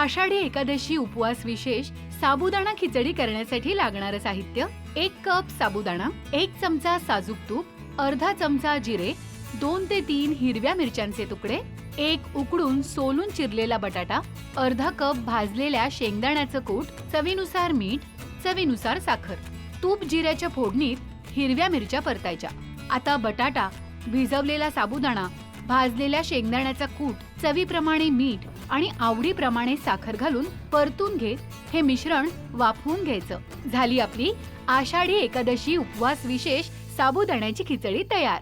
आषाढी एकादशी उपवास विशेष साबुदाणा खिचडी करण्यासाठी लागणारं साहित्य: 1 कप साबुदाणा, 1 चमचा साजूक तूप, अर्धा चमचा जिरे, 2 ते 3 हिरव्या मिरच्यांचे तुकडे, 1 उकडून सोलून चिरलेला बटाटा, अर्धा कप भाजलेल्या शेंगदाण्याचं कूट, चवीनुसार मीठ, चवीनुसार साखर. तूप जिऱ्याच्या फोडणीत हिरव्या मिरच्या परतायच्या. आता बटाटा, भिजवलेला साबुदाणा, भाजलेल्या शेंगदाण्याचा कूट, चवीप्रमाणे मीठ आणि आवडीप्रमाणे साखर घालून परतून घेत हे मिश्रण वाफवून घ्यायचं. झाली आपली आषाढी एकादशी उपवास विशेष साबुदाण्याची खिचडी तयार.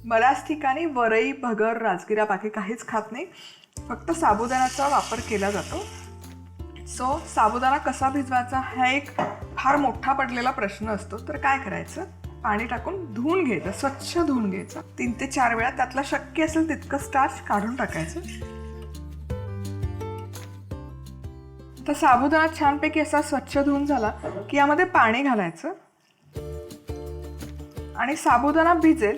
बऱ्याच ठिकाणी वरई, भगर, राजगिरा बाकी काहीच खात नाही, फक्त साबुदाण्याचा वापर केला जातो. सो साबुदाणा कसा भिजवायचा हा एक फार मोठा पडलेला प्रश्न असतो. तर काय करायचं, पाणी टाकून धुवून घ्यायचं, स्वच्छ धुवून घ्यायचं. 3 ते 4 वेळा त्यातला शक्य असेल तितकं स्टार्च काढून टाकायचं. तर साबुदाणा छानपैकी असा स्वच्छ धुवून झाला की यामध्ये पाणी घालायचं आणि साबुदाणा भिजेल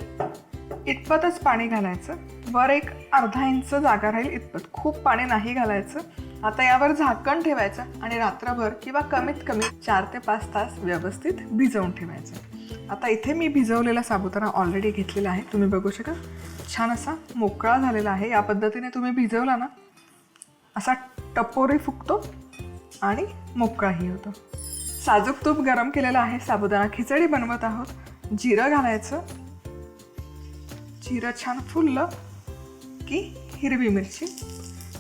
इतपतच पाणी घालायचं. वर एक अर्धा इंच जागा राहील इतपत, खूप पाणी नाही घालायचं. आता यावर झाकण ठेवायचं आणि रात्रभर किंवा कमीत कमी 4 ते 5 तास व्यवस्थित भिजवून ठेवायचं. आता इथे मी भिजवलेला साबुदाणा ऑलरेडी घेतलेला आहे, तुम्ही बघू शकाल. छान असा मोकळा झालेला आहे. या पद्धतीने तुम्ही भिजवला ना, असा टपोरी फुगतो आणि मोकळाही होतो. साजूक तूप गरम केलेलं आहे. साबुदाणा खिचडी बनवत आहोत. जिरं घालायचं. जिरं छान फुललं की हिरवी मिरची.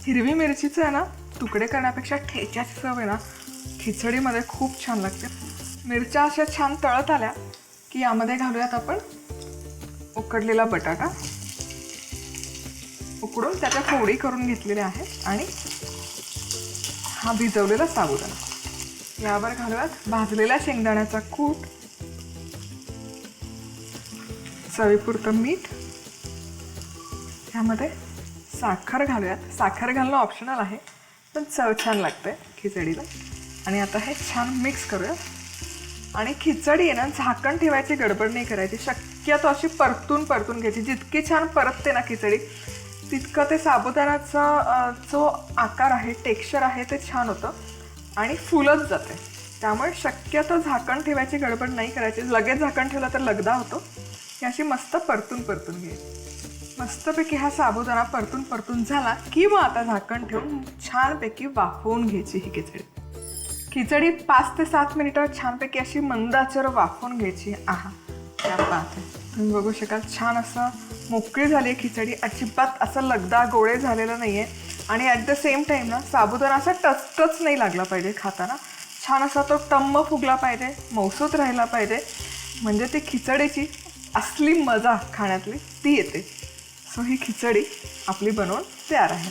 हिरवी मिरचीचं आहे ना, तुकडे करण्यापेक्षा ठेच्याची चव आहे ना खिचडीमध्ये खूप छान लागते. मिरच्या अशा छान तळत आल्या की यामध्ये घालूयात आपण उकडलेला बटाटा, उकडून त्याच्या फोडी करून घेतलेल्या आहेत, आणि हा भिजवलेला साबुदाणा. यावर घालूयात भाजलेल्या शेंगदाण्याचा कूट, चवीपुरतं मीठ, ह्यामध्ये साखर घालूयात. साखर घालणं ऑप्शनल आहे, पण चव छान लागते खिचडीला. आणि आता हे छान मिक्स करूया. आणि खिचडी आहे ना, झाकण ठेवायची गडबड नाही करायची. शक्यतो अशी परतून घ्यायची. जितकी छान परतते ना खिचडी, तितकं ते साबुदाण्याचा जो आकार आहे, टेक्स्चर आहे, ते छान होतं आणि फुलत जाते. त्यामुळे शक्यतो झाकण ठेवायची गडबड नाही करायची. लगेच झाकण ठेवलं तर लगदा होतो. ही अशी मस्त परतून घ्यायची. मस्तपैकी हा साबुदाणा परतून झाला की मग आता झाकण ठेवून छानपैकी वाफवून घ्यायची ही खिचडी. खिचडी 5 ते 7 मिनिटं छानपैकी अशी मंद आचेवर वाफवून घ्यायची. त्या पाहते तुम्ही बघू शकाल. छान असं मोकळी झाली आहे खिचडी. अजिबात असं लगदा गोळे झालेलं नाही आहे. आणि ॲट द सेम टाईम ना, साबुदाणा असा टचटच नाही लागला पाहिजे खाताना. छान असा तो टम्म फुगला पाहिजे, मौसूत राहिला पाहिजे. म्हणजे ती खिचडीची असली मजा खाण्यातली ती येते. सो ही खिचडी आपली बनवून तयार आहे.